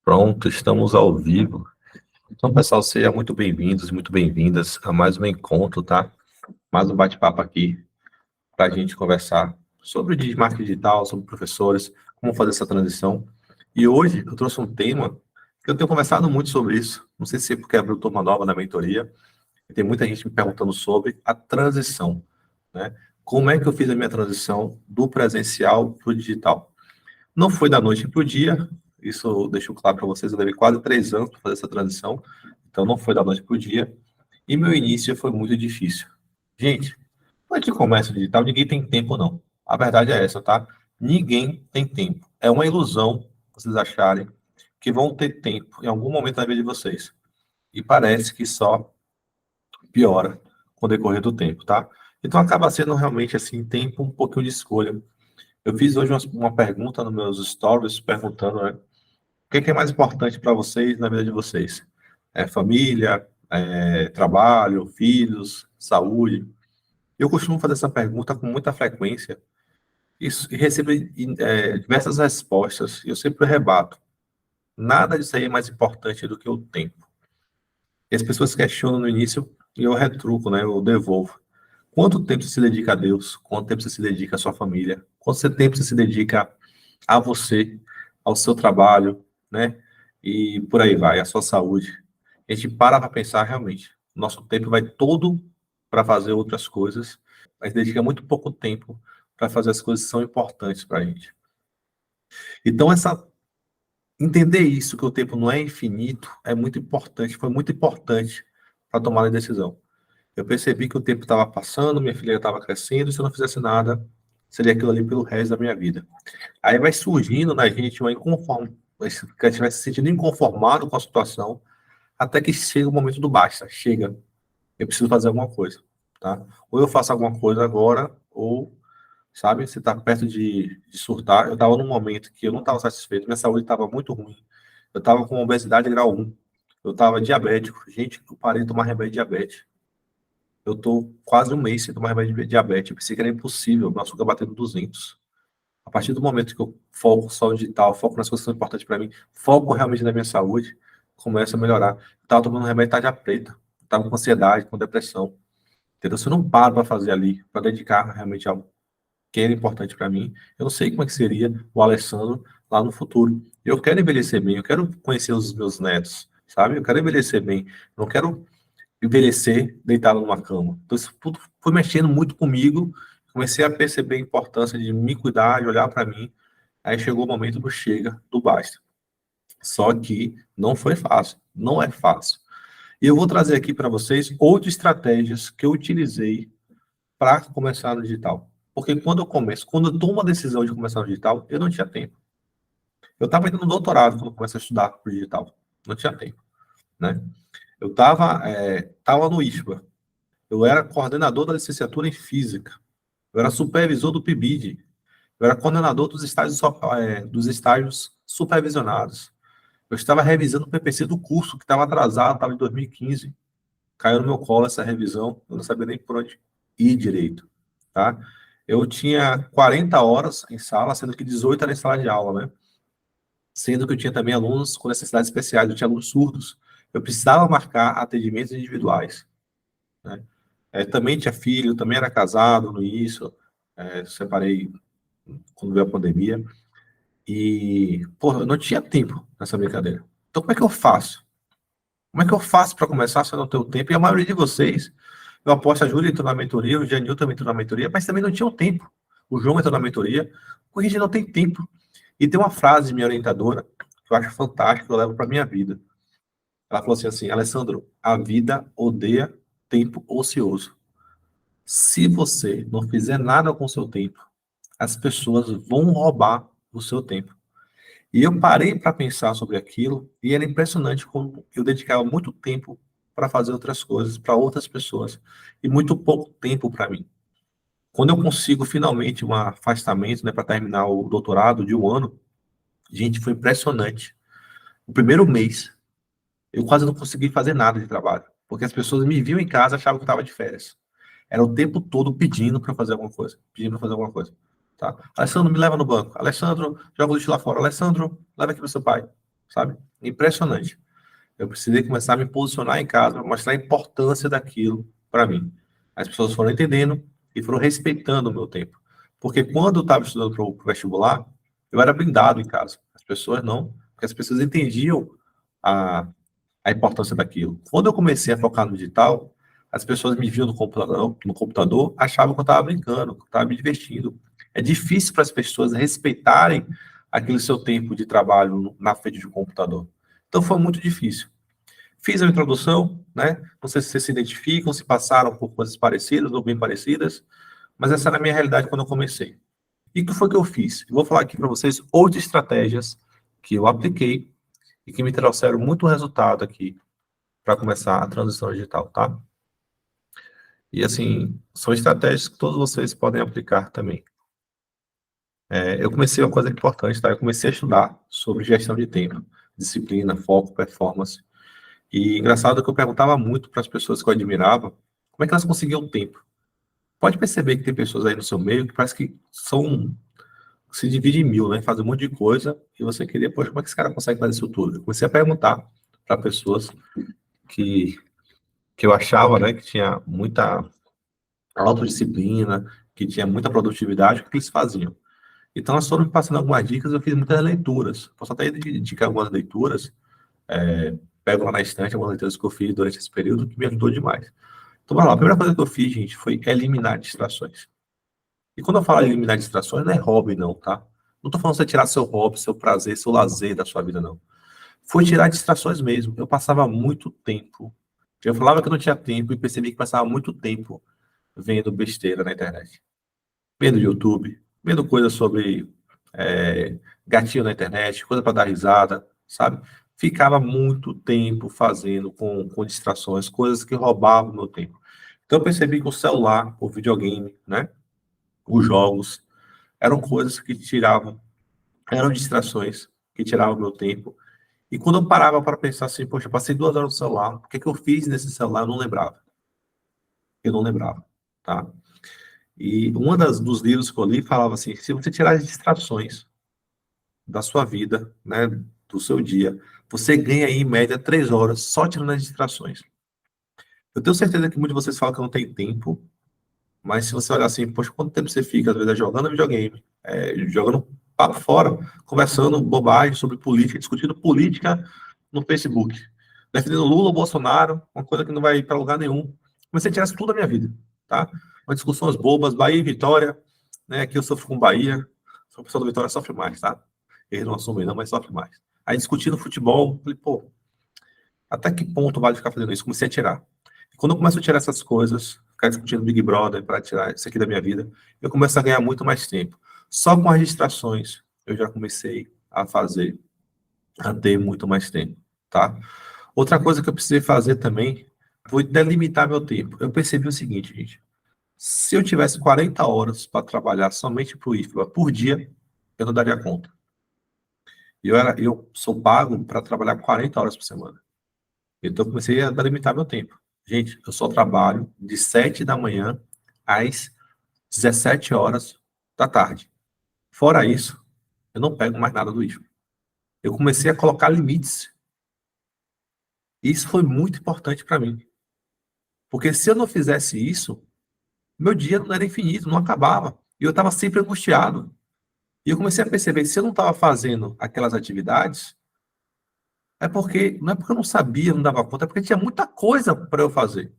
Pronto, estamos ao vivo. Então, pessoal, sejam muito bem-vindos e muito bem-vindas a mais um encontro, tá? Mais um bate-papo aqui para a gente conversar sobre o marketing digital, sobre professores, como fazer essa transição. E hoje eu trouxe um tema que eu tenho conversado muito sobre isso. Não sei se é porque abriu turma nova na mentoria, e tem muita gente me perguntando sobre a transição, né? Como é que eu fiz a minha transição do presencial para o digital? Não foi da noite para o dia, isso eu deixo claro para vocês, eu levei quase 3 anos para fazer essa transição, então não foi da noite para o dia, e meu início foi muito difícil. Gente, quando a gente começa o digital, ninguém tem tempo, não. A verdade é essa, tá? Ninguém tem tempo. É uma ilusão vocês acharem que vão ter tempo em algum momento da vida de vocês. E parece que só piora com o decorrer do tempo, tá? Então acaba sendo realmente assim, tempo um pouquinho de escolha. Eu fiz hoje uma pergunta nos meus stories, perguntando, né, o que é mais importante para vocês na vida de vocês? É família, trabalho, filhos, saúde? Eu costumo fazer essa pergunta com muita frequência e recebo diversas respostas. E eu sempre rebato. Nada disso aí é mais importante do que o tempo. E as pessoas questionam no início e eu retruco, né, eu devolvo. Quanto tempo você se dedica a Deus? Quanto tempo você se dedica à sua família? Quanto tempo você se dedica a você, ao seu trabalho, né? E por aí vai, a sua saúde. A gente para pensar realmente. Nosso tempo vai todo para fazer outras coisas, mas dedica muito pouco tempo para fazer as coisas que são importantes para a gente. Então, entender isso, que o tempo não é infinito, é muito importante, foi muito importante para tomar a decisão. Eu percebi que o tempo estava passando, minha filha estava crescendo, e se eu não fizesse nada, seria aquilo ali pelo resto da minha vida. Aí vai surgindo na gente uma que a gente vai se sentindo inconformado com a situação, até que chega o momento do basta. Chega, eu preciso fazer alguma coisa, tá? Ou eu faço alguma coisa agora, ou, sabe, você está perto de surtar. Eu estava num momento que eu não estava satisfeito, minha saúde estava muito ruim. Eu estava com obesidade grau 1, eu estava diabético. Gente, eu parei de tomar remédio de diabetes. Eu tô quase um mês sem tomar remédio de diabetes. Eu pensei que era impossível, meu açúcar batendo 200. A partir do momento que eu foco só no digital, foco nas coisas que são importantes para mim, foco realmente na minha saúde, começa a melhorar. Eu tava tomando remédio tarja preta, tava com ansiedade, com depressão. Entendeu? Se eu não paro para fazer ali, para dedicar realmente algo que era importante para mim, eu não sei como é que seria o Alessandro lá no futuro. Eu quero envelhecer bem, eu quero conhecer os meus netos, sabe? Eu quero envelhecer bem. Eu não quero envelhecer deitado numa cama. Então, isso tudo foi mexendo muito comigo. Comecei a perceber a importância de me cuidar, de olhar para mim. Aí chegou o momento do chega, do basta. Só que não foi fácil, não é fácil. E eu vou trazer aqui para vocês outras estratégias que eu utilizei para começar no digital. Porque quando eu tomo a decisão de começar no digital, eu não tinha tempo. Eu estava indo no doutorado quando eu comecei a estudar para o digital. Não tinha tempo, né? Eu estava no ISPA. Eu era coordenador da licenciatura em Física. Eu era supervisor do PIBID. Eu era coordenador dos estágios supervisionados. Eu estava revisando o PPC do curso, que estava atrasado, estava em 2015. Caiu no meu colo essa revisão, eu não sabia nem por onde ir direito, tá? Eu tinha 40 horas em sala, sendo que 18 era em sala de aula, né? Sendo que eu tinha também alunos com necessidades especiais, eu tinha alunos surdos. Eu precisava marcar atendimentos individuais, né? Também tinha filho, também era casado no início, separei quando veio a pandemia, e, porra, eu não tinha tempo nessa brincadeira. Então, como é que eu faço? Como é que eu faço para começar se eu não tenho tempo? E a maioria de vocês, eu aposto, a Júlia entrou na mentoria, o Janil também entrou na mentoria, mas também não tinham tempo. O João entrou na mentoria, porque a gente não tem tempo. E tem uma frase de minha orientadora, que eu acho fantástica, que eu levo para minha vida. Ela falou assim, Alessandro, a vida odeia tempo ocioso. Se você não fizer nada com o seu tempo, as pessoas vão roubar o seu tempo. E eu parei para pensar sobre aquilo e era impressionante como eu dedicava muito tempo para fazer outras coisas, para outras pessoas, e muito pouco tempo para mim. Quando eu consigo finalmente um afastamento, né, para terminar o doutorado de 1 ano, gente, foi impressionante. O primeiro mês, eu quase não consegui fazer nada de trabalho, porque as pessoas me viam em casa e achavam que eu estava de férias. Era o tempo todo pedindo para fazer alguma coisa, pedindo para fazer alguma coisa. Tá? Alessandro, me leva no banco. Alessandro, joga o lixo lá fora. Alessandro, leva aqui para seu pai, sabe? Impressionante. Eu precisei começar a me posicionar em casa, mostrar a importância daquilo para mim. As pessoas foram entendendo e foram respeitando o meu tempo. Porque quando eu estava estudando para o vestibular, eu era blindado em casa. As pessoas não, porque as pessoas entendiam a, a importância daquilo. Quando eu comecei a focar no digital, as pessoas me viam no computador, achavam que eu estava brincando, que eu estava me divertindo. É difícil para as pessoas respeitarem aquele seu tempo de trabalho na frente de um computador. Então foi muito difícil. Fiz a introdução, né? Não sei se vocês se identificam, se passaram por coisas parecidas ou bem parecidas, mas essa era a minha realidade quando eu comecei. E o que foi que eu fiz? Eu vou falar aqui para vocês 8 estratégias que eu apliquei e que me trouxeram muito resultado aqui para começar a transição digital, tá? E assim, são estratégias que todos vocês podem aplicar também. Eu comecei uma coisa importante, tá? Eu comecei a estudar sobre gestão de tempo, disciplina, foco, performance. E engraçado que eu perguntava muito para as pessoas que eu admirava, como é que elas conseguiam tempo? Pode perceber que tem pessoas aí no seu meio que parece que se divide em mil, né? Faz um monte de coisa e você queria, poxa, como é que esse cara consegue fazer isso tudo? Eu comecei a perguntar para pessoas que, que eu achava, né, que tinha muita autodisciplina, que tinha muita produtividade, o que eles faziam. Então, elas foram me passando algumas dicas, eu fiz muitas leituras. Posso até indicar algumas leituras, pego lá na estante algumas leituras que eu fiz durante esse período, que me ajudou demais. Então, vai lá, a primeira coisa que eu fiz, gente, foi eliminar distrações. E quando eu falo eliminar distrações, não é hobby, não, tá? Não tô falando você tirar seu hobby, seu prazer, seu lazer da sua vida, não. Foi tirar distrações mesmo. Eu passava muito tempo. Eu falava que eu não tinha tempo e percebi que passava muito tempo vendo besteira na internet. Vendo YouTube, vendo coisas sobre gatinho na internet, coisa para dar risada, sabe? Ficava muito tempo fazendo com distrações, coisas que roubavam o meu tempo. Então eu percebi que o celular, o videogame, né? Os jogos, eram coisas que tiravam, eram distrações que tiravam o meu tempo. E quando eu parava para pensar assim, poxa, eu passei 2 horas no celular, o que é que eu fiz nesse celular? Eu não lembrava. Eu não lembrava, tá? E dos livros que eu li falava assim, se você tirar as distrações da sua vida, né, do seu dia, você ganha aí, em média 3 horas só tirando as distrações. Eu tenho certeza que muitos de vocês falam que não tem tempo, mas se você olhar assim, poxa, quanto tempo você fica, às vezes, jogando videogame, jogando papo fora, conversando bobagem sobre política, discutindo política no Facebook, defendendo Lula ou Bolsonaro, uma coisa que não vai para lugar nenhum. Comecei a tirar isso tudo da minha vida, tá? Uma discussões bobas, Bahia e Vitória, né? Aqui eu sofro com Bahia, sou pessoa do Vitória, sofre mais, tá? Eles não assumem não, mas sofre mais. Aí discutindo futebol, falei, pô, até que ponto vale ficar fazendo isso? Comecei a tirar. E quando eu começo a tirar essas coisas, ficar discutindo Big Brother para tirar isso aqui da minha vida, eu começo a ganhar muito mais tempo. Só com as distrações eu já comecei a ter muito mais tempo, tá? Outra coisa que eu precisei fazer também foi delimitar meu tempo. Eu percebi o seguinte, gente. Se eu tivesse 40 horas para trabalhar somente para o IFBA por dia, eu não daria conta. Eu sou pago para trabalhar 40 horas por semana. Então, eu comecei a delimitar meu tempo. Gente, eu só trabalho de 7 da manhã às 17 horas da tarde. Fora isso, eu não pego mais nada do IFBA. Eu comecei a colocar limites. Isso foi muito importante para mim. Porque se eu não fizesse isso, meu dia não era infinito, não acabava. E eu estava sempre angustiado. E eu comecei a perceber que se eu não estava fazendo aquelas atividades, não é porque eu não sabia, não dava conta, é porque tinha muita coisa para eu fazer.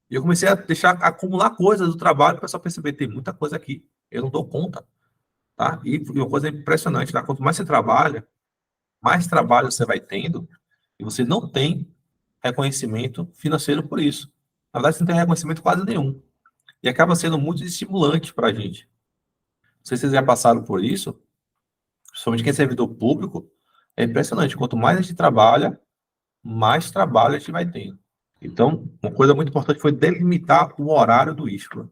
E eu comecei a deixar acumular coisas do trabalho para só perceber, tem muita coisa aqui, eu não dou conta, tá? E uma coisa impressionante, tá? Quanto mais você trabalha, mais trabalho você vai tendo, e você não tem reconhecimento financeiro por isso. Na verdade, você não tem reconhecimento quase nenhum. E acaba sendo muito estimulante para a gente. Não sei se vocês já passaram por isso, principalmente quem é servidor público, é impressionante. Quanto mais a gente trabalha, mais trabalho a gente vai tendo. Então, uma coisa muito importante foi delimitar o horário do ISCRA,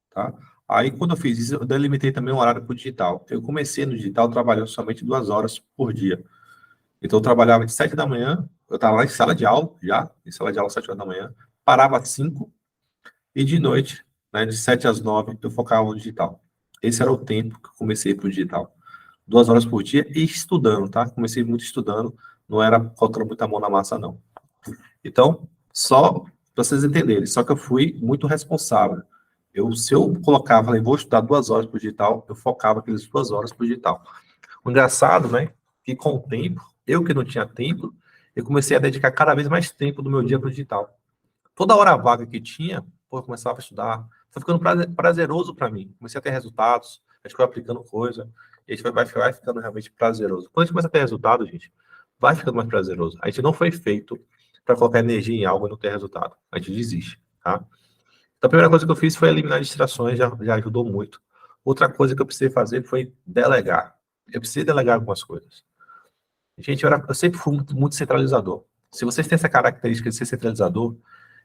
tá? Aí, quando eu fiz isso, eu delimitei também o horário para o digital. Eu comecei no digital trabalhando somente 2 horas por dia. Então, eu trabalhava de 7 da manhã, eu estava lá em sala de aula, já, em sala de aula às 7 horas da manhã, parava às 5, e de noite, né, de 7 às 9, eu focava no digital. Esse era o tempo que eu comecei para o digital. 2 horas por dia e estudando, tá? Comecei muito estudando não era colocando muita mão na massa, não. Então, só para vocês entenderem, só que eu fui muito responsável. Se eu colocava, falei, vou estudar 2 horas por digital, eu focava aquelas 2 horas por digital. O engraçado, né, que com o tempo, eu que não tinha tempo, eu comecei a dedicar cada vez mais tempo do meu dia para o digital. Toda hora vaga que tinha, pô, eu começava a estudar. Foi ficando prazeroso para mim. Comecei a ter resultados, a gente foi aplicando coisa, e a gente vai ficando realmente prazeroso. Quando a gente começa a ter resultado, gente, vai ficando mais prazeroso. A gente não foi feito para colocar energia em algo e não ter resultado. A gente desiste, tá? Então, a primeira coisa que eu fiz foi eliminar distrações, já ajudou muito. Outra coisa que eu precisei fazer foi delegar. Eu precisei delegar algumas coisas. Gente, eu sempre fui muito centralizador. Se vocês têm essa característica de ser centralizador,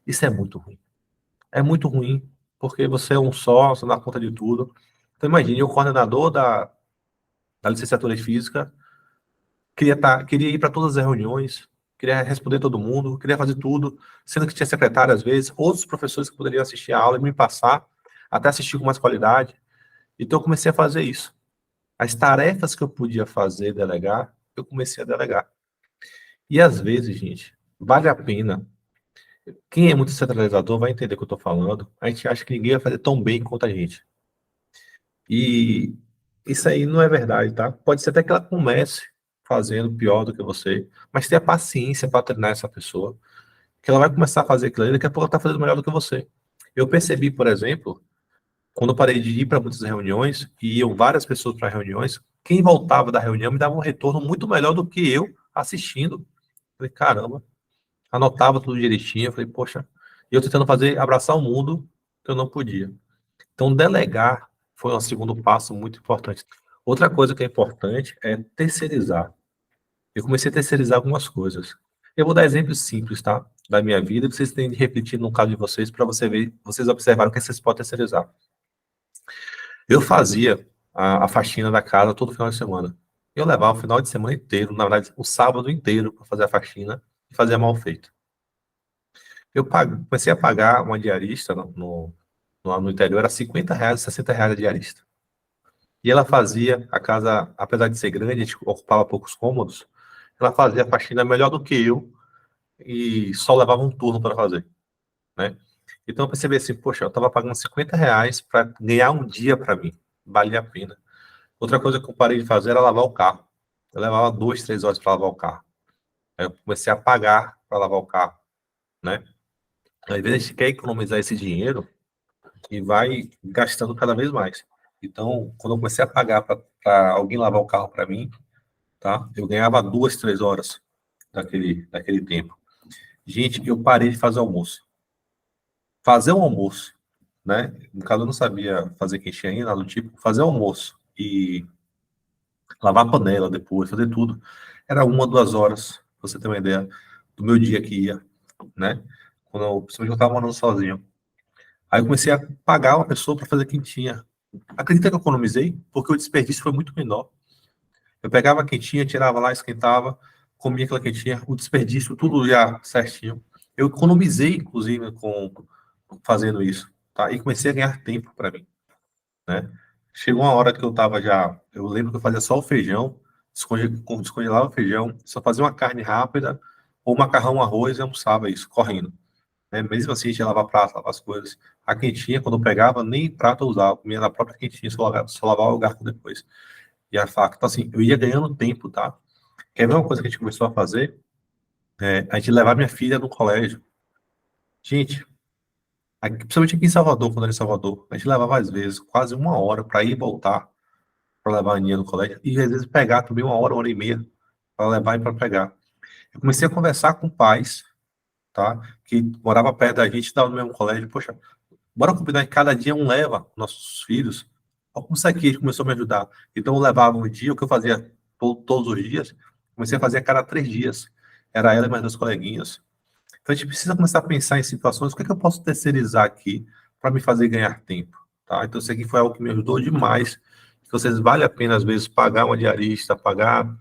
isso é muito ruim. É muito ruim, porque você é um só, você não dá conta de tudo. Então, imagine, o coordenador da licenciatura em Física queria ir para todas as reuniões, queria responder todo mundo, queria fazer tudo, sendo que tinha secretário, às vezes, outros professores que poderiam assistir a aula e me passar, até assistir com mais qualidade. Então, eu comecei a fazer isso. As tarefas que eu podia fazer, delegar, eu comecei a delegar. E, às vezes, gente, vale a pena. Quem é muito centralizador vai entender o que eu estou falando. A gente acha que ninguém vai fazer tão bem quanto a gente. E isso aí não é verdade, tá? Pode ser até que ela comece fazendo pior do que você, mas tenha paciência para treinar essa pessoa, que ela vai começar a fazer aquilo ali, daqui a pouco ela está fazendo melhor do que você. Eu percebi, por exemplo, quando eu parei de ir para muitas reuniões, e iam várias pessoas para reuniões, quem voltava da reunião me dava um retorno muito melhor do que eu assistindo. Falei, caramba, anotava tudo direitinho, eu falei, poxa, e eu tentando fazer, abraçar o mundo que eu não podia. Então, delegar foi um segundo passo muito importante. Outra coisa que é importante é terceirizar. Eu comecei a terceirizar algumas coisas. Eu vou dar exemplos simples, tá? Da minha vida, e vocês têm de repetir no caso de vocês, para você ver, vocês observaram que vocês podem terceirizar. Eu fazia a faxina da casa todo final de semana. Eu levava o final de semana inteiro, na verdade, o sábado inteiro, para fazer a faxina e fazer mal feito. Comecei a pagar uma diarista no interior, era R$ 50, R$ 60 a diarista. E ela fazia a casa, apesar de ser grande, a gente ocupava poucos cômodos, ela fazia a faxina melhor do que eu e só levava um turno para fazer, né? Então eu percebi assim, poxa, eu estava pagando R$ 50 para ganhar um dia para mim, valia a pena. Outra coisa que eu parei de fazer era lavar o carro. Eu levava 2, 3 horas para lavar o carro. Aí eu comecei a pagar para lavar o carro, né? Às vezes a gente quer economizar esse dinheiro e vai gastando cada vez mais. Então, quando eu comecei a pagar para alguém lavar o carro para mim, tá? Eu ganhava 2, 3 horas daquele tempo. Gente, eu parei de fazer almoço. Fazer um almoço, né? No caso, eu não sabia fazer quentinha ainda, nada do tipo. Fazer almoço e lavar a panela depois, fazer tudo. Era 1, 2 horas, pra você ter uma ideia do meu dia que ia, né? Principalmente eu estava morando sozinho. Aí eu comecei a pagar uma pessoa para fazer quentinha. Acredita que eu economizei? Porque o desperdício foi muito menor. Eu pegava a quentinha, tirava lá, esquentava, comia aquela quentinha, o desperdício, tudo já certinho. Eu economizei, inclusive, fazendo isso, tá? E comecei a ganhar tempo para mim, né? Chegou uma hora que eu tava já, eu lembro que eu fazia só o feijão, descongelava o feijão, só fazia uma carne rápida, ou macarrão, arroz e almoçava isso, correndo. Né? Mesmo assim, a gente ia lavar prato, lavar as coisas. A quentinha, quando eu pegava, nem prato eu usava, eu comia na própria quentinha, só lavava o garfo depois. E a faca. Então, assim, eu ia ganhando tempo, tá? Quer ver uma coisa que a gente começou a fazer? A gente levar minha filha no colégio. Gente, principalmente aqui em Salvador, quando era em Salvador, a gente levava às vezes quase 1 hora para ir e voltar, para levar a Aninha no colégio, e às vezes pegar também 1 hora, 1 hora e meia, para levar e para pegar. Eu comecei a conversar com pais, tá? Que morava perto da gente, estava no mesmo colégio. Poxa, bora combinar que cada dia um leva nossos filhos. Olha como isso aqui começou a me ajudar. Então eu levava um dia, o que eu fazia todos os dias, comecei a fazer a cada 3 dias. Era ela e mais 2 coleguinhas. Então a gente precisa começar a pensar em situações, o que é que eu posso terceirizar aqui para me fazer ganhar tempo, tá? Então isso aqui foi algo que me ajudou demais. Que vocês vale a pena às vezes pagar uma diarista, pagar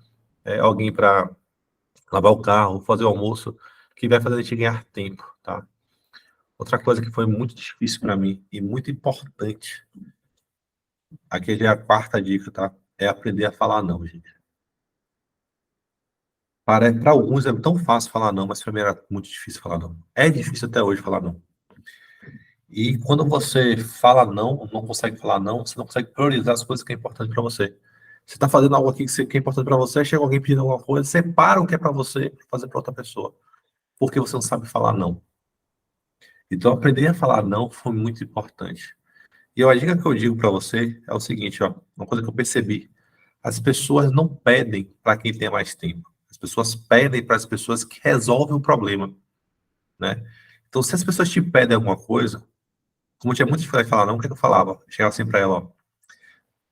alguém para lavar o carro, fazer o almoço, que vai fazer a gente ganhar tempo, tá? Outra coisa que foi muito difícil para mim e muito importante, aqui já é a quarta dica, tá? É aprender a falar não, gente. Para alguns é tão fácil falar não, mas para mim era muito difícil falar não. É difícil até hoje falar não. E quando você fala não, não consegue falar não, você não consegue priorizar as coisas que é importante para você. Você está fazendo algo aqui que é importante para você, chega alguém pedindo alguma coisa, separa o que é para você para fazer para outra pessoa, porque você não sabe falar não. Então, aprender a falar não foi muito importante. E a dica que eu digo para você é o seguinte, ó, uma coisa que eu percebi: as pessoas não pedem para quem tem mais tempo, as pessoas pedem para as pessoas que resolvem o problema, né? Então, se as pessoas te pedem alguma coisa, como eu tinha muita dificuldade de falar não, o que é que eu falava? Eu chegava assim para ela, ó,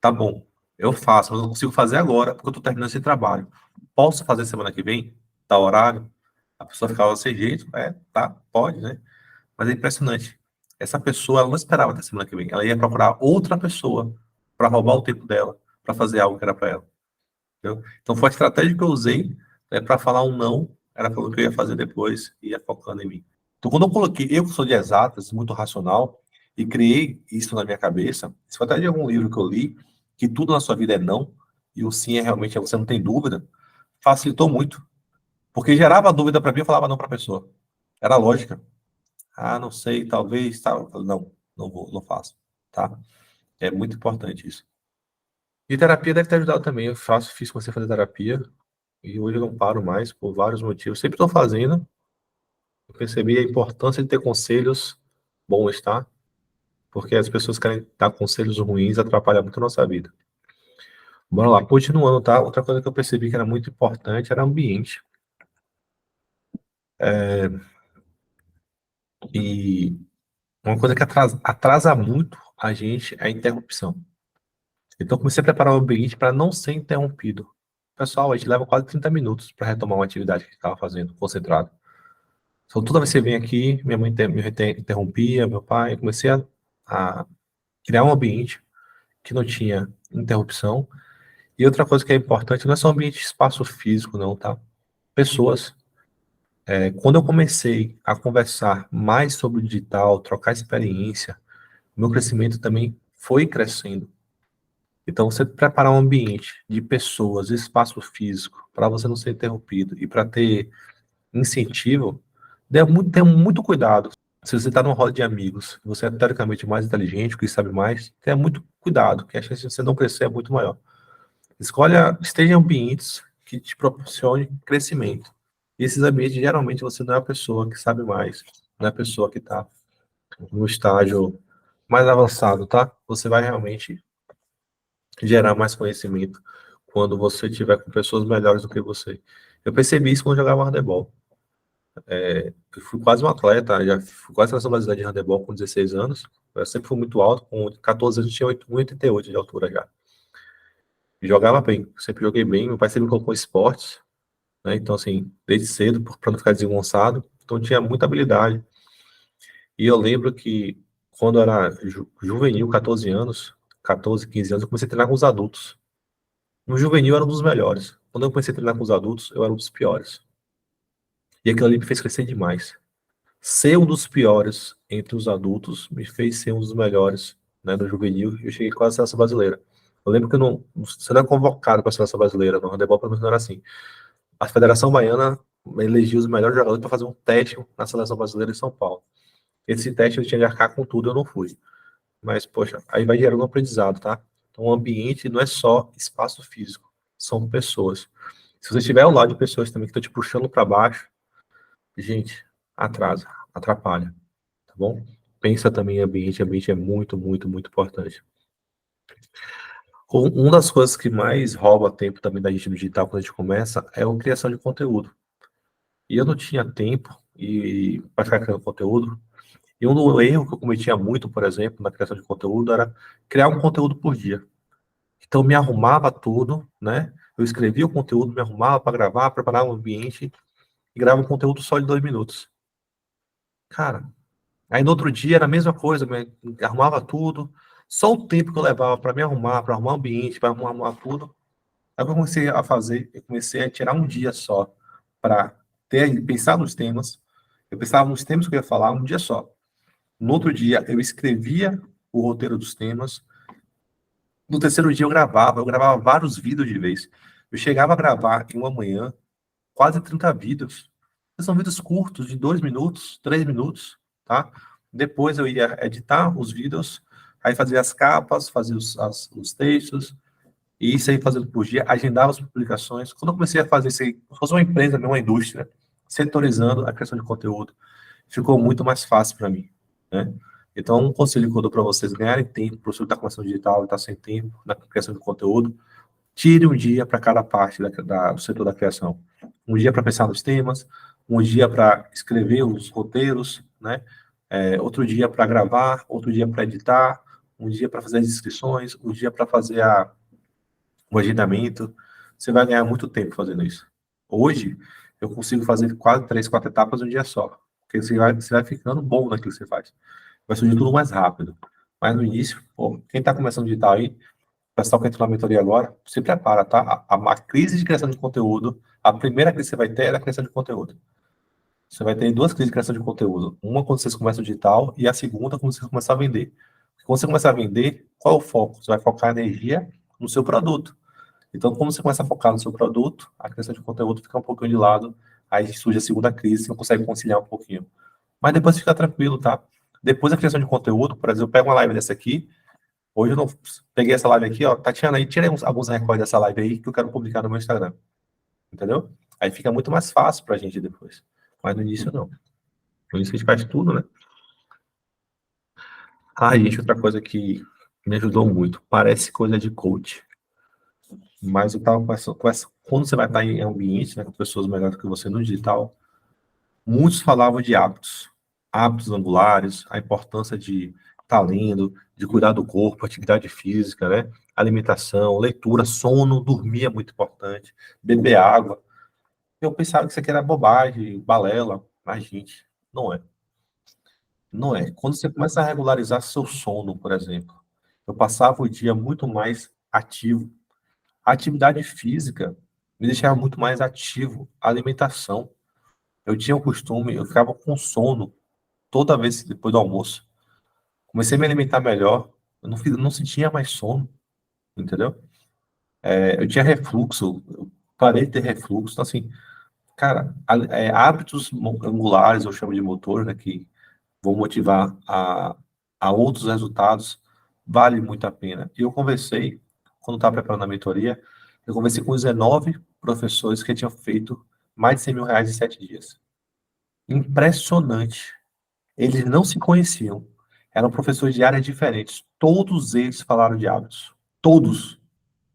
tá bom, eu faço, mas eu não consigo fazer agora, porque eu tô terminando esse trabalho. Posso fazer semana que vem? Tá horário? A pessoa ficava sem jeito, tá, pode, né? Mas é impressionante. Essa pessoa, ela não esperava até semana que vem. Ela ia procurar outra pessoa para roubar o tempo dela, para fazer algo que era para ela. Entendeu? Então, foi a estratégia que eu usei, né, para falar um não, era para o que eu ia fazer depois e ia focando em mim. Então, quando eu coloquei, eu que sou de exatas, muito racional, e criei isso na minha cabeça, isso foi até de algum livro que eu li, que tudo na sua vida é não, e o sim é realmente você não tem dúvida, facilitou muito. Porque gerava dúvida para mim, eu falava não para a pessoa. Era lógica. Ah, não sei, talvez, tal. Eu falei, não, não vou, não faço, tá? É muito importante isso. E terapia deve ter ajudado também. Eu fiz comecei a fazer terapia e hoje eu não paro mais por vários motivos. Sempre estou fazendo. Eu percebi a importância de ter conselhos bons, tá? Porque as pessoas querem dar conselhos ruins, atrapalha muito a nossa vida. Bora lá, continuando, tá? Outra coisa que eu percebi que era muito importante era o ambiente. E uma coisa que atrasa muito a gente é a interrupção. Então, comecei a preparar o ambiente para não ser interrompido. Pessoal, a gente leva quase 30 minutos para retomar uma atividade que estava fazendo, concentrado. Então, toda vez que você vem aqui, minha mãe interrompia, meu pai, eu comecei a criar um ambiente que não tinha interrupção. E outra coisa que é importante, não é só ambiente de espaço físico, não, tá? Pessoas. Quando eu comecei a conversar mais sobre o digital, trocar experiência, meu crescimento também foi crescendo. Então, você preparar um ambiente de pessoas, espaço físico, para você não ser interrompido e para ter incentivo, tenha muito cuidado. Se você está numa roda de amigos, você é teoricamente mais inteligente, que sabe mais, tenha muito cuidado, que a chance de você não crescer é muito maior. Esteja em ambientes que te proporcionem crescimento. E esses ambientes, geralmente, você não é a pessoa que sabe mais, não é a pessoa que está no estágio mais avançado, tá? Você vai realmente gerar mais conhecimento quando você estiver com pessoas melhores do que você. Eu percebi isso quando eu jogava handebol. Eu fui quase um atleta, já fui quase seleção brasileira de handebol com 16 anos. Eu sempre fui muito alto, com 14 anos eu tinha 1,88 de altura já. E jogava bem, sempre joguei bem. Meu pai sempre me colocou em esportes, né? Então, assim, desde cedo, para não ficar desengonçado. Então, tinha muita habilidade. E eu lembro que quando eu era juvenil, 14 anos, 14, 15 anos, eu comecei a treinar com os adultos. No juvenil eu era um dos melhores. Quando eu comecei a treinar com os adultos, eu era um dos piores. E aquilo ali me fez crescer demais. Ser um dos piores entre os adultos me fez ser um dos melhores, né, no juvenil. Eu cheguei quase à seleção brasileira. Eu lembro que eu você não era convocado para a seleção brasileira, no handebol pelo menos não era assim. A Federação Baiana elegia os melhores jogadores para fazer um teste na seleção brasileira em São Paulo. Esse teste eu tinha de arcar com tudo, eu não fui. Mas, poxa, aí vai gerando um aprendizado, tá? Então, o ambiente não é só espaço físico, são pessoas. Se você estiver ao lado de pessoas também que estão te puxando para baixo, gente, atrasa, atrapalha, tá bom? Pensa também em ambiente, ambiente é muito, muito, muito importante. Uma das coisas que mais rouba tempo também da gente no digital quando a gente começa é a criação de conteúdo. E eu não tinha tempo e para ficar criando conteúdo. E um do erro que eu cometia muito, por exemplo, na criação de conteúdo era criar um conteúdo por dia. Então, me arrumava tudo, né? Eu escrevia o conteúdo, me arrumava para gravar, preparava o ambiente e gravava um conteúdo só de 2 minutos. Cara, aí no outro dia era a mesma coisa, me arrumava tudo. Só o tempo que eu levava para me arrumar, para arrumar o ambiente, para arrumar tudo. Aí eu comecei a fazer, eu comecei a tirar um dia só para pensar nos temas. Eu pensava nos temas que eu ia falar um dia só. No outro dia eu escrevia o roteiro dos temas. No terceiro dia eu gravava vários vídeos de vez. Eu chegava a gravar em uma manhã, quase 30 vídeos. São vídeos curtos, de 2 minutos, 3 minutos, tá? Depois eu ia editar os vídeos, aí fazia as capas, fazia os textos, e isso aí fazendo por dia, agendava as publicações. Quando eu comecei a fazer isso aí, como se fosse uma empresa, uma indústria, setorizando a criação de conteúdo, ficou muito mais fácil para mim, né? Então, um conselho que eu dou para vocês ganharem tempo, para o senhor que está começando digital e está sem tempo na criação de conteúdo, tire um dia para cada parte do setor da criação. Um dia para pensar nos temas, um dia para escrever os roteiros, né? Outro dia para gravar, outro dia para editar, um dia para fazer as inscrições, um dia para fazer o agendamento. Você vai ganhar muito tempo fazendo isso. Hoje, eu consigo fazer quase 3, 4 etapas um dia só. Porque você vai ficando bom naquilo que você faz. Vai surgir tudo mais rápido. Mas no início, pô, quem está começando digital aí, o pessoal que entrou na mentoria agora, se prepara, tá? A crise de criação de conteúdo, a primeira crise que você vai ter é a criação de conteúdo. Você vai ter 2 crises de criação de conteúdo. Uma quando você começa o digital e a segunda quando você começar a vender. Quando você começar a vender, qual é o foco? Você vai focar a energia no seu produto. Então, como você começa a focar no seu produto, a criação de conteúdo fica um pouquinho de lado, aí surge a segunda crise, você não consegue conciliar um pouquinho. Mas depois fica tranquilo, tá? Depois da criação de conteúdo, por exemplo, eu pego uma live dessa aqui, hoje eu não peguei essa live aqui, ó, Tatiana, aí tirei alguns recordes dessa live aí que eu quero publicar no meu Instagram, entendeu? Aí fica muito mais fácil pra gente depois. Mas no início, não. No início a gente faz tudo, né? Ah, gente, outra coisa que me ajudou muito, parece coisa de coach, mas eu tava quando você vai estar em ambiente, né, com pessoas melhores que você no digital, muitos falavam de hábitos angulares, a importância de estar lendo, de cuidar do corpo, atividade física, né, alimentação, leitura, sono, dormir é muito importante, beber água. Eu pensava que isso aqui era bobagem, balela, mas, gente, não é. Não é. Quando você começa a regularizar seu sono, por exemplo, eu passava o dia muito mais ativo. A atividade física me deixava muito mais ativo. A alimentação. Eu tinha o costume, eu ficava com sono toda vez depois do almoço. Comecei a me alimentar melhor, eu não sentia mais sono, entendeu? Eu tinha refluxo, eu parei de ter refluxo. Então, assim, cara, hábitos angulares, eu chamo de motor, né, que vão motivar a outros resultados, vale muito a pena. E eu conversei, quando estava preparando a mentoria, eu conversei com 19 professores que tinham feito mais de 100 mil reais em 7 dias. Impressionante. Eles não se conheciam. Eram professores de áreas diferentes. Todos eles falaram de hábitos. Todos.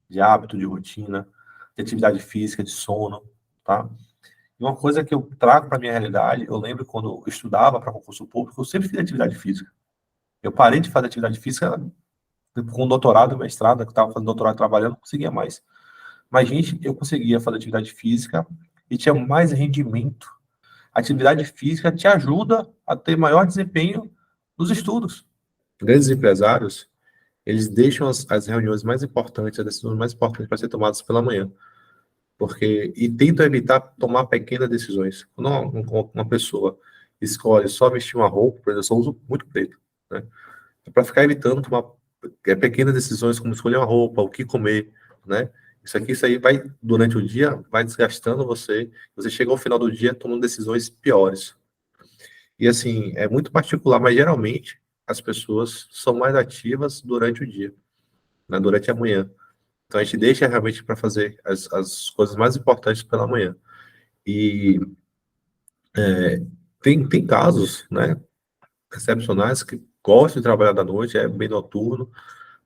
De hábito, de rotina, de atividade física, de sono, tá? E uma coisa que eu trago para a minha realidade, eu lembro quando eu estudava para concurso público, eu sempre fiz atividade física. Eu parei de fazer atividade física com doutorado, mestrado, que estava fazendo doutorado trabalhando, não conseguia mais. Mas, gente, eu conseguia fazer atividade física e tinha mais rendimento. A atividade física te ajuda a ter maior desempenho nos estudos. Grandes empresários, eles deixam as reuniões mais importantes, as decisões mais importantes para ser tomadas pela manhã. E tentam evitar tomar pequenas decisões. Quando uma pessoa escolhe só vestir uma roupa, por exemplo, eu só uso muito preto, né? É para ficar evitando tomar pequenas decisões, como escolher uma roupa, o que comer, né? Isso aí vai, durante o dia, vai desgastando você chega ao final do dia tomando decisões piores. E assim, é muito particular, mas geralmente as pessoas são mais ativas durante o dia, né? Durante a manhã. Então a gente deixa realmente para fazer as coisas mais importantes pela manhã. E tem casos, né, excepcionais que gostam de trabalhar da noite, é bem noturno,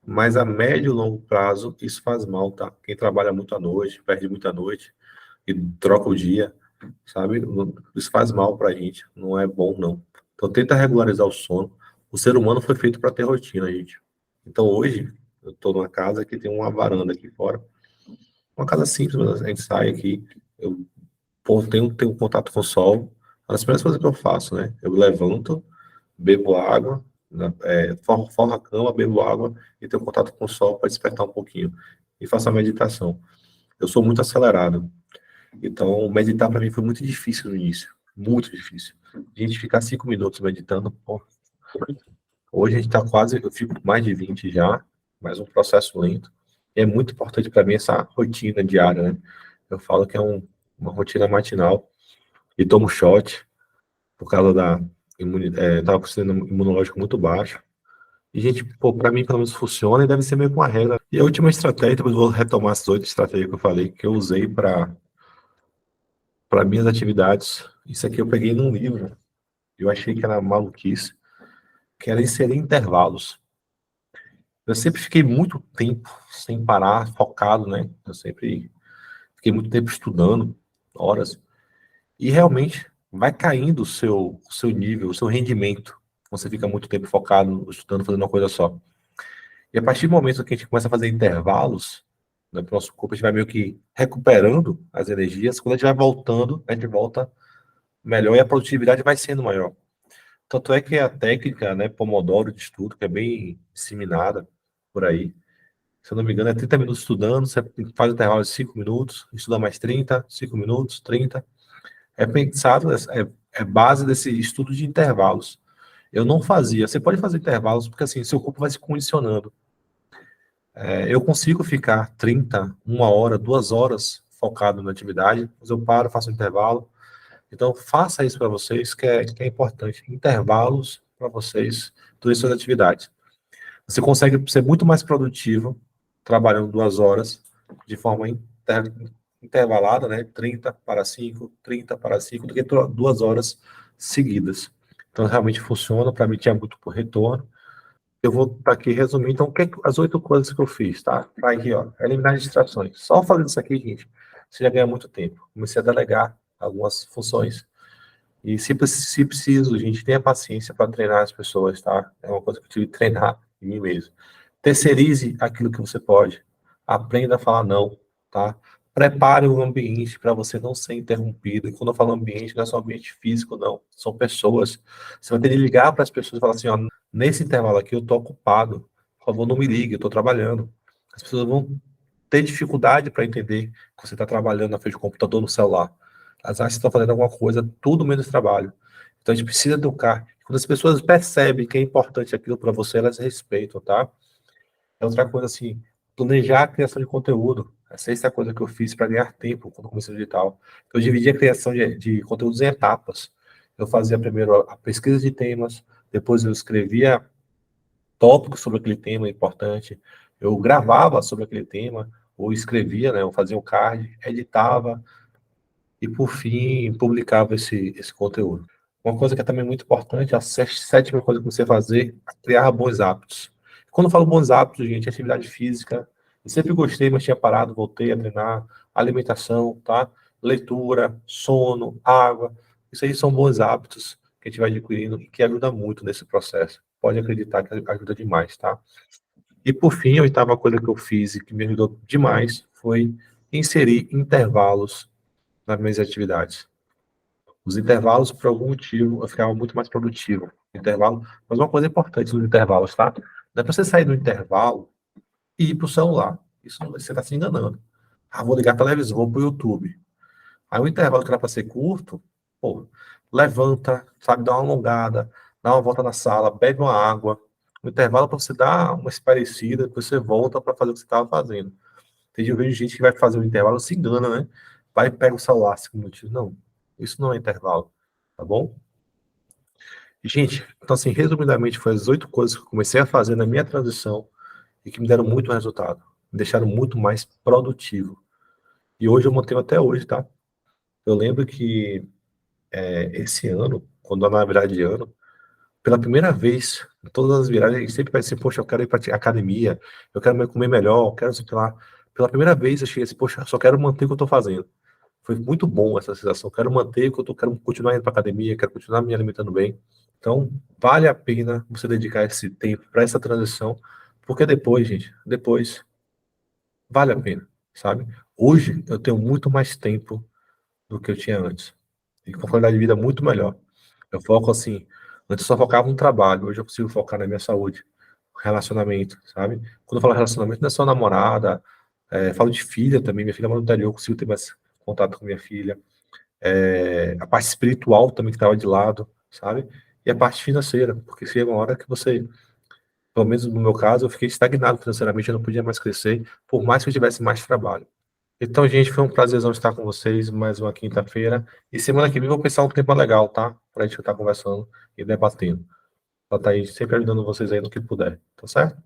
mas a médio e longo prazo isso faz mal, tá? Quem trabalha muito à noite, perde muita noite e troca o dia, sabe? Isso faz mal pra gente, não é bom não. Então tenta regularizar o sono. O ser humano foi feito para ter rotina, gente. Então hoje eu tô numa casa que tem uma varanda aqui fora. Uma casa simples, mas a gente sai aqui, eu tenho contato com o sol. Uma das primeiras coisas que eu faço, né? Eu levanto, bebo água, né? Forro a cama, bebo água e tenho contato com o sol para despertar um pouquinho. E faço a meditação. Eu sou muito acelerado. Então, meditar para mim foi muito difícil no início. Muito difícil. A gente ficar 5 minutos meditando, pô. Hoje a gente está quase, eu fico mais de 20 já, mas um processo lento. E é muito importante para mim essa rotina diária, né? Eu falo que é uma rotina matinal e tomo shot por causa da tava com o sistema imunológico muito baixo. E, gente, pô, pra mim, pelo menos, funciona e deve ser meio com a regra. E a última estratégia, depois eu vou retomar essas 8 estratégias que eu falei, que eu usei para minhas atividades. Isso aqui eu peguei num livro, eu achei que era maluquice, que era inserir intervalos. Eu sempre fiquei muito tempo sem parar, focado, né? Eu sempre fiquei muito tempo estudando, horas, e realmente vai caindo o seu nível, o seu rendimento. Você fica muito tempo focado, estudando, fazendo uma coisa só. E a partir do momento que a gente começa a fazer intervalos, né, pro nosso corpo, a gente vai meio que recuperando as energias. Quando a gente vai voltando, a gente volta melhor e a produtividade vai sendo maior. Tanto é que a técnica, né, Pomodoro de estudo, que é bem disseminada por aí, se eu não me engano, é 30 minutos estudando, você faz um intervalo de 5 minutos, estuda mais 30, 5 minutos, 30. É pensado, é base desse estudo de intervalos. Eu não fazia. Você pode fazer intervalos, porque assim, seu corpo vai se condicionando. Eu consigo ficar 30, 1 hora, 2 horas focado na atividade, mas eu paro, faço um intervalo. Então, faça isso para vocês, que é importante. Intervalos para vocês durante suas atividades. Você consegue ser muito mais produtivo trabalhando 2 horas de forma intervalada, né? 30 para 5, 30 para 5, do que 2 horas seguidas. Então, realmente funciona. Para mim, tinha muito por retorno. Eu vou estar aqui resumir, então, as 8 coisas que eu fiz, tá? Tá aqui, ó, eliminar distrações. Só fazendo isso aqui, gente, você já ganha muito tempo. Comecei a delegar algumas funções. E se preciso, gente, tenha paciência para treinar as pessoas, tá? É uma coisa que eu tive que treinar em mim mesmo. Terceirize aquilo que você pode. Aprenda a falar não, tá? Prepare o ambiente para você não ser interrompido. E quando eu falo ambiente, não é só ambiente físico, não. São pessoas. Você vai ter que ligar para as pessoas e falar assim, ó, nesse intervalo aqui eu estou ocupado. Por favor, não me ligue, eu estou trabalhando. As pessoas vão ter dificuldade para entender que você está trabalhando na frente do computador, no celular. Elas acham que você está fazendo alguma coisa, tudo menos trabalho. Então a gente precisa educar. Quando as pessoas percebem que é importante aquilo para você, elas respeitam, tá? É outra coisa assim, planejar a criação de conteúdo. Essa é a coisa que eu fiz para ganhar tempo quando comecei no digital. Eu dividi a criação de conteúdos em etapas. Eu fazia primeiro a pesquisa de temas, depois eu escrevia tópicos sobre aquele tema importante, eu gravava sobre aquele tema, ou escrevia, né, eu fazia um card, editava e, por fim, publicava esse conteúdo. Uma coisa que é também muito importante, a sétima coisa que você fazer, é criar bons hábitos. Quando eu falo bons hábitos, gente, é atividade física. Eu sempre gostei, mas tinha parado, voltei a treinar. Alimentação, tá? Leitura, sono, água. Isso aí são bons hábitos que a gente vai adquirindo e que ajuda muito nesse processo. Pode acreditar que ajuda demais, tá? E por fim, a oitava coisa que eu fiz e que me ajudou demais foi inserir intervalos nas minhas atividades. Os intervalos, por algum motivo, eu ficava muito mais produtivo. Intervalo, mas uma coisa importante nos intervalos, tá? Não é para você sair do intervalo e ir para o celular. Isso não, você está se enganando. Ah, vou ligar a televisão, vou para o YouTube. Aí o intervalo que era para ser curto, pô, levanta, sabe, dá uma alongada, dá uma volta na sala, bebe uma água. O intervalo é para você dar uma esparecida, depois você volta para fazer o que você estava fazendo. Eu vejo gente que vai fazer o intervalo, se engana, né? Vai e pega o celular 5 minutos. Não, isso não é intervalo, tá bom? Gente, então assim, resumidamente, foi as 8 coisas que eu comecei a fazer na minha transição e que me deram muito resultado, me deixaram muito mais produtivo. E hoje eu mantenho até hoje, tá? Eu lembro que esse ano, quando na virada de ano, pela primeira vez, em todas as viragens, a gente sempre vai assim, poxa, eu quero ir para academia, eu quero comer melhor, eu quero sei lá. Pela primeira vez eu cheguei assim, poxa, eu só quero manter o que eu estou fazendo. Foi muito bom essa sensação. Quero manter, que eu tô, quero continuar indo para academia, quero continuar me alimentando bem. Então, vale a pena você dedicar esse tempo para essa transição, porque depois, gente, depois vale a pena, sabe? Hoje eu tenho muito mais tempo do que eu tinha antes e com qualidade de vida muito melhor. Eu foco assim, antes eu só focava no trabalho, hoje eu consigo focar na minha saúde, relacionamento, sabe? Quando eu falo relacionamento, não é só namorada, falo de filha também, minha filha mora no interior, eu consigo ter mais contato com minha filha, a parte espiritual também que estava de lado, sabe? E a parte financeira, porque chega uma hora que você, pelo menos no meu caso, eu fiquei estagnado financeiramente, eu não podia mais crescer, por mais que eu tivesse mais trabalho. Então, gente, foi um prazerzão estar com vocês mais uma quinta-feira. E semana que vem eu vou pensar um tema legal, tá? Pra gente estar conversando e debatendo. Ela tá aí sempre ajudando vocês aí no que puder, tá certo?